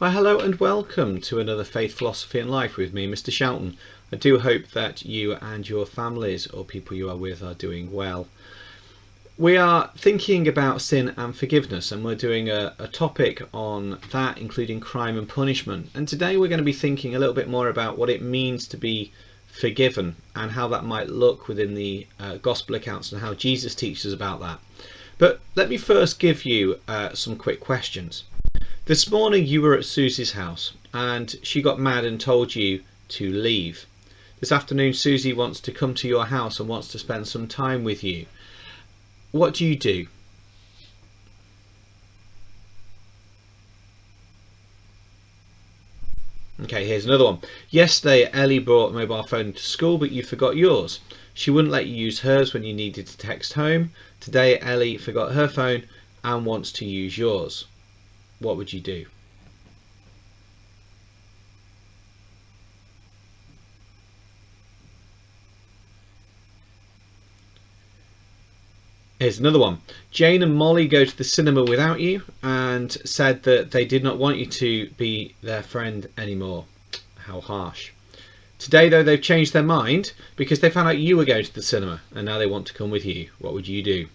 Well, hello and welcome to another Faith, Philosophy and Life with me, Mr. Shelton. I do hope that you and your families or people you are with are doing well. We are thinking about sin and forgiveness, and we're doing a topic on that, including crime and punishment. And today we're going to be thinking a little bit more about what it means to be forgiven and how that might look within the gospel accounts and how Jesus teaches about that. But let me first give you some quick questions. This morning you were at Susie's house and she got mad and told you to leave. This afternoon Susie wants to come to your house and wants to spend some time with you. What do you do? Okay, here's another one. Yesterday Ellie brought a mobile phone to school but you forgot yours. She wouldn't let you use hers when you needed to text home. Today Ellie forgot her phone and wants to use yours. What would you do? Here's another one. Jane and Molly go to the cinema without you and said that they did not want you to be their friend anymore. How harsh. Today though they've changed their mind because they found out you were going to the cinema and now they want to come with you. What would you do?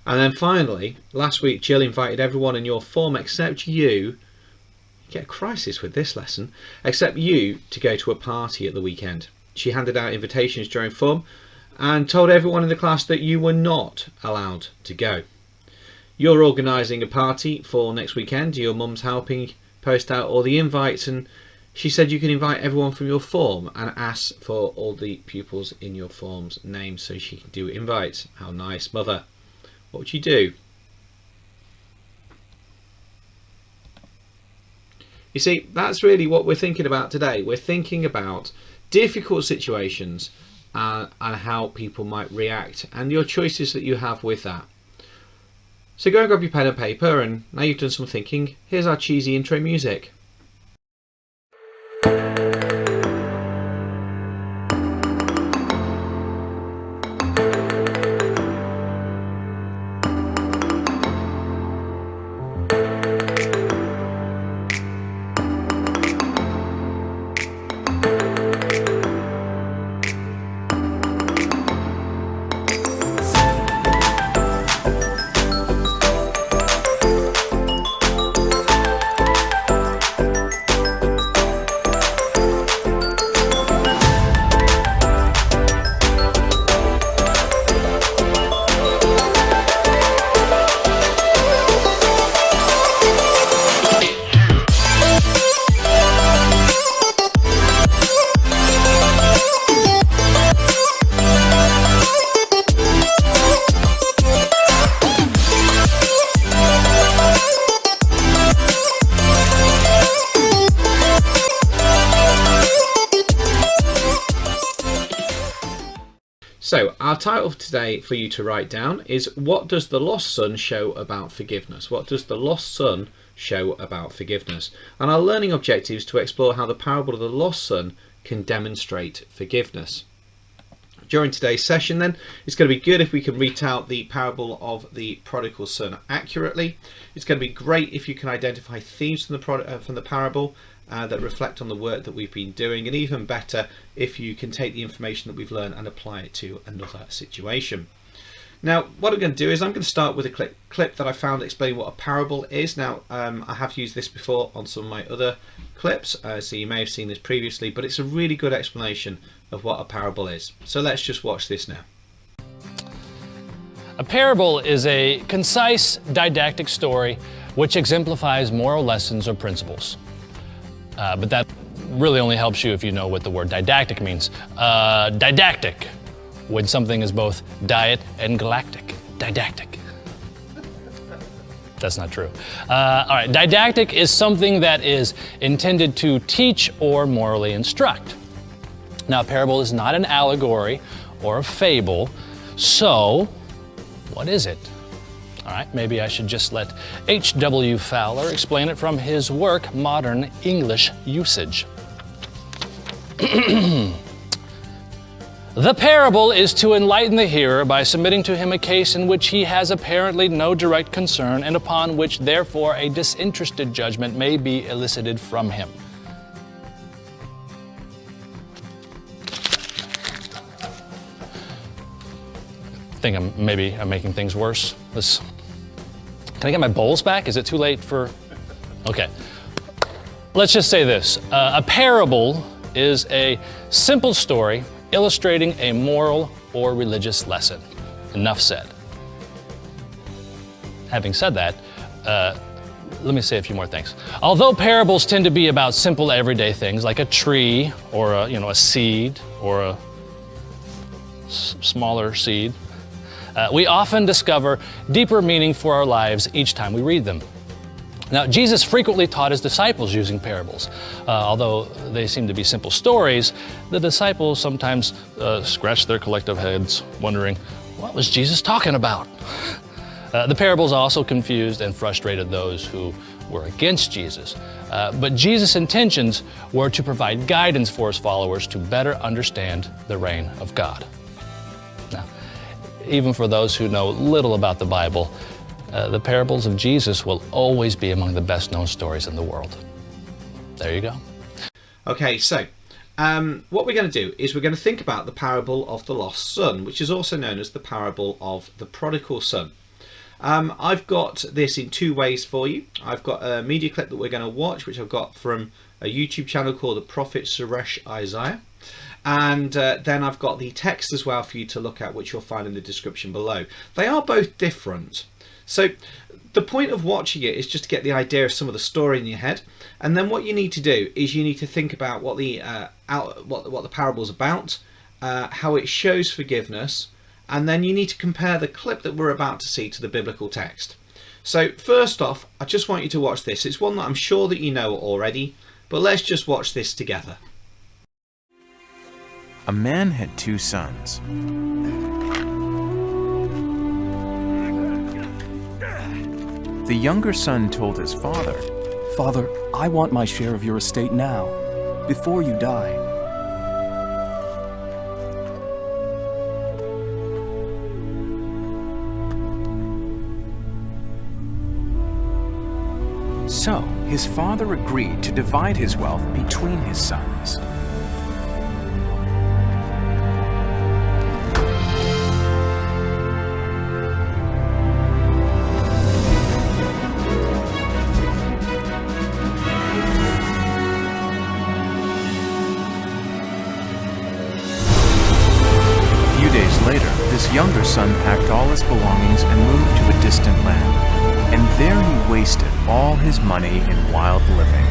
And then finally, last week Jill invited everyone in your form except you get a crisis with this lesson, except you to go to a party at the weekend. She handed out invitations during form and told everyone in the class that you were not allowed to go. You're organising a party for next weekend. Your mum's helping post out all the invites and she said you can invite everyone from your form and ask for all the pupils in your form's names so she can do invites. How nice, mother. What would you do? You see, that's really what we're thinking about today. We're thinking about difficult situations and how people might react and your choices that you have with that. So go and grab your pen and paper, and now you've done some thinking, here's our cheesy intro music. So our title today for you to write down is, what does the lost son show about forgiveness? What does the lost son show about forgiveness? And our learning objective is to explore how the parable of the lost son can demonstrate forgiveness. During today's session then, it's going to be good if we can read out the parable of the prodigal son accurately. It's going to be great if you can identify themes from the parable that reflect on the work that we've been doing, and even better if you can take the information that we've learned and apply it to another situation. Now what I'm going to do is I'm going to start with a clip that I found explaining what a parable is. Now I have used this before on some of my other clips, so you may have seen this previously, but it's a really good explanation of what a parable is. So let's just watch this now. A parable is a concise, didactic story which exemplifies moral lessons or principles. But that really only helps you if you know what the word didactic means. Didactic, when something is both diet and galactic. Didactic. That's not true. All right, didactic is something that is intended to teach or morally instruct. Now, a parable is not an allegory or a fable, so what is it? All right, maybe I should just let H.W. Fowler explain it from his work, Modern English Usage. The parable is to enlighten the hearer by submitting to him a case in which he has apparently no direct concern and upon which, therefore, a disinterested judgment may be elicited from him. I think I'm making things worse. Can I get my bowls back? Is it too late for... Okay. Let's just say this. A parable is a simple story illustrating a moral or religious lesson. Enough said. Having said that, let me say a few more things. Although parables tend to be about simple everyday things like a tree or a seed or a smaller seed, we often discover deeper meaning for our lives each time we read them. Now, Jesus frequently taught his disciples using parables. Although they seem to be simple stories, the disciples sometimes scratch their collective heads, wondering, what was Jesus talking about? The parables also confused and frustrated those who were against Jesus. But Jesus' intentions were to provide guidance for his followers to better understand the reign of God. Now, even for those who know little about the Bible, the parables of Jesus will always be among the best known stories in the world. There you go. Okay, so what we're going to do is we're going to think about the parable of the lost son, which is also known as the parable of the prodigal son. I've got this in two ways for you. I've got a media clip that we're going to watch, which I've got from a YouTube channel called The Prophet Suresh Isaiah. And then I've got the text as well for you to look at, which you'll find in the description below. They are both different. So the point of watching it is just to get the idea of some of the story in your head, and then what you need to do is you need to think about what the parable's about, how it shows forgiveness, and then you need to compare the clip that we're about to see to the biblical text. So first off, I just want you to watch this. It's one that I'm sure that you know already, but let's just watch this together. A man had 2 sons. The younger son told his father, "Father, I want my share of your estate now, before you die." So his father agreed to divide his wealth between his sons. Later, this younger son packed all his belongings and moved to a distant land. And there he wasted all his money in wild living.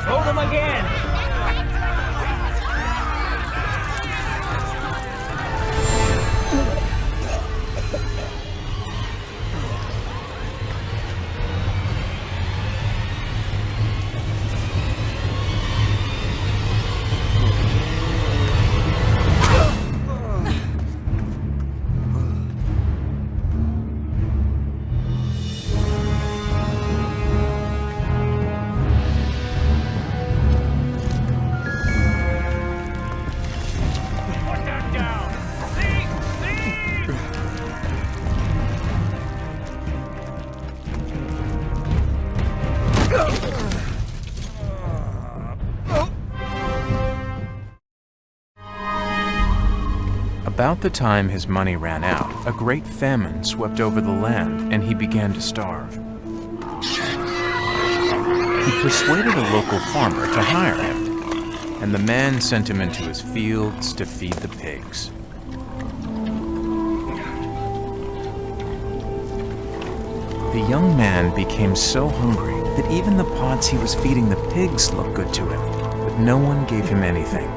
Throw them again! About the time his money ran out, a great famine swept over the land, and he began to starve. He persuaded a local farmer to hire him, and the man sent him into his fields to feed the pigs. The young man became so hungry that even the pods he was feeding the pigs looked good to him, but no one gave him anything.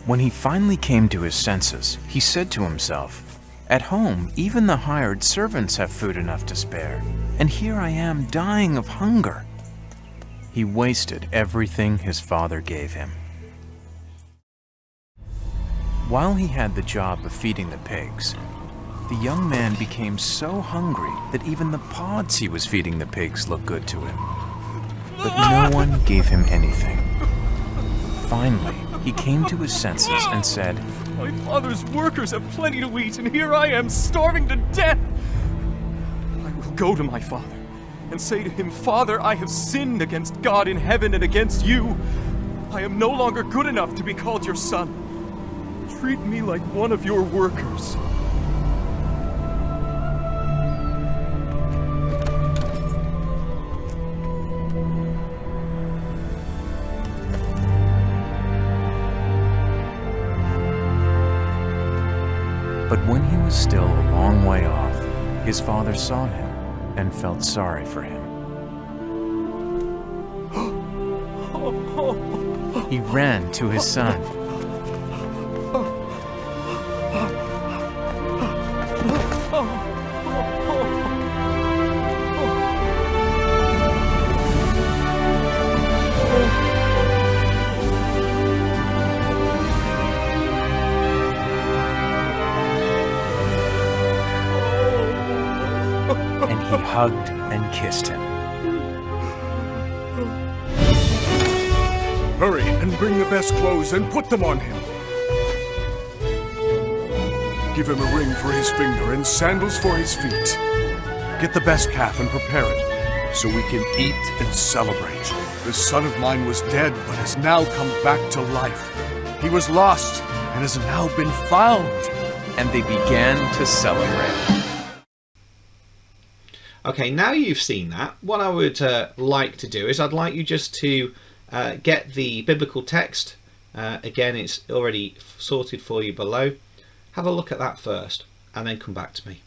When he finally came to his senses, he said to himself, "At home, even the hired servants have food enough to spare, and here I am dying of hunger." He wasted everything his father gave him. While he had the job of feeding the pigs, the young man became so hungry that even the pods he was feeding the pigs looked good to him. But no one gave him anything. Finally, he came to his senses and said, My father's workers have plenty to eat, and here I am starving to death. I will go to my father and say to him, Father, I have sinned against God in heaven and against you. I am no longer good enough to be called your son. Treat me like one of your workers. But when he was still a long way off, his father saw him and felt sorry for him. He ran to his son. And he hugged and kissed him. Hurry and bring the best clothes and put them on him. Give him a ring for his finger and sandals for his feet. Get the best calf and prepare it, so we can eat and celebrate. This son of mine was dead, but has now come back to life. He was lost and has now been found. And they began to celebrate. Okay, now you've seen that, what I would like to do is I'd like you just to get the biblical text. Again, it's already sorted for you below. Have a look at that first and then come back to me.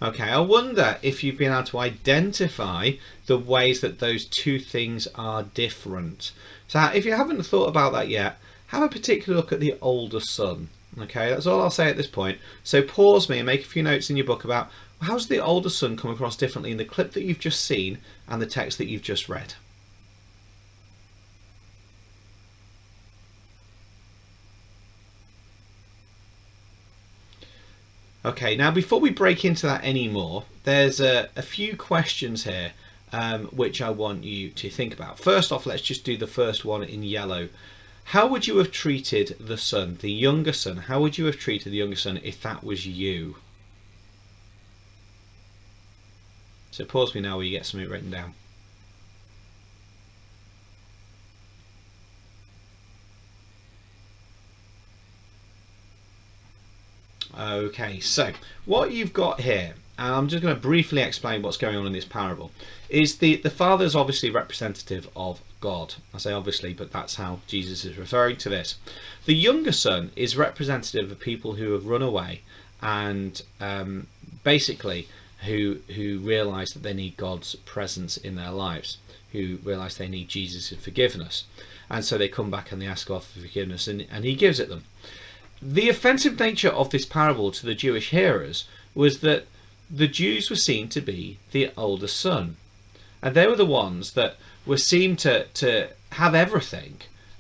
Okay, I wonder if you've been able to identify the ways that those two things are different. So if you haven't thought about that yet, have a particular look at the older son. Okay, that's all I'll say at this point. So pause me and make a few notes in your book about how's the older son come across differently in the clip that you've just seen and the text that you've just read. Okay, now before we break into that anymore, there's a few questions here which I want you to think about. First off, let's just do the first one in yellow. How would you have treated the son, the younger son? How would you have treated the younger son if that was you? So pause me now where you get something written down. Okay, so what you've got here, and I'm just going to briefly explain what's going on in this parable, is the father is obviously representative of God. I say obviously, but that's how Jesus is referring to this. The younger son is representative of people who have run away and basically who realise that they need God's presence in their lives, who realise they need Jesus' forgiveness. And so they come back and they ask God for forgiveness, and he gives it them. The offensive nature of this parable to the Jewish hearers was that the Jews were seen to be the older son. And they were the ones that were seen to have everything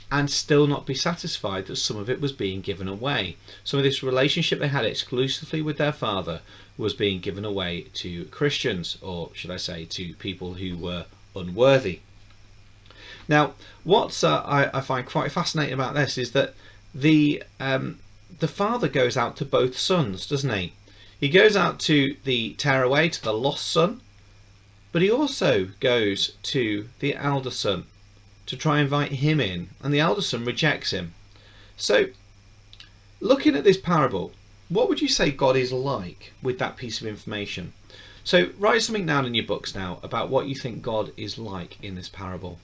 and still not be satisfied that some of it was being given away. Some of this relationship they had exclusively with their father was being given away to Christians, or should I say to people who were unworthy. Now, what I find quite fascinating about this is that the father goes out to both sons, doesn't he? He goes out to the tearaway, to the lost son, but he also goes to the elder son to try and invite him in, and the elder son rejects him. So, looking at this parable, what would you say God is like with that piece of information? So, write something down in your books now about what you think God is like in this parable.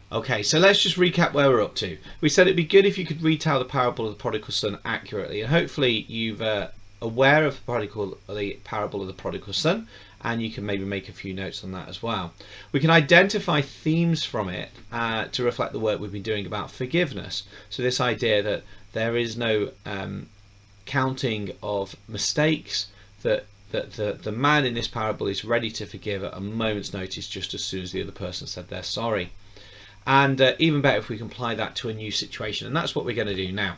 Okay, so let's just recap where we're up to. We said it'd be good if you could retell the parable of the prodigal son accurately, and hopefully you've aware of the parable of the prodigal son, and you can maybe make a few notes on that as well. We can identify themes from it to reflect the work we've been doing about forgiveness. So this idea that there is no counting of mistakes, that the man in this parable is ready to forgive at a moment's notice just as soon as the other person said they're sorry. And even better if we can apply that to a new situation, and that's what we're going to do now.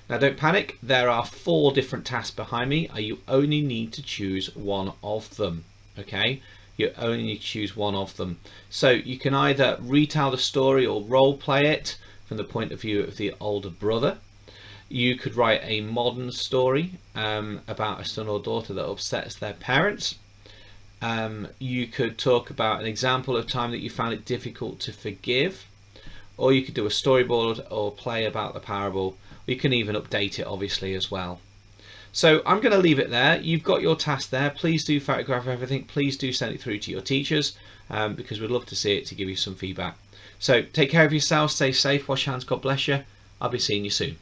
Now don't panic, there are 4 different tasks behind me. You only need to choose one of them. Okay, you only need to choose one of them. So you can either retell the story or role play it from the point of view of the older brother. You could write a modern story about a son or daughter that upsets their parents. You could talk about an example of time that you found it difficult to forgive, or you could do a storyboard or play about the parable. You can even update it obviously as well. So I'm going to leave it there. You've got your task there. Please do photograph everything. Please do send it through to your teachers because we'd love to see it to give you some feedback. So take care of yourself, stay safe, wash your hands, God bless you. I'll be seeing you soon.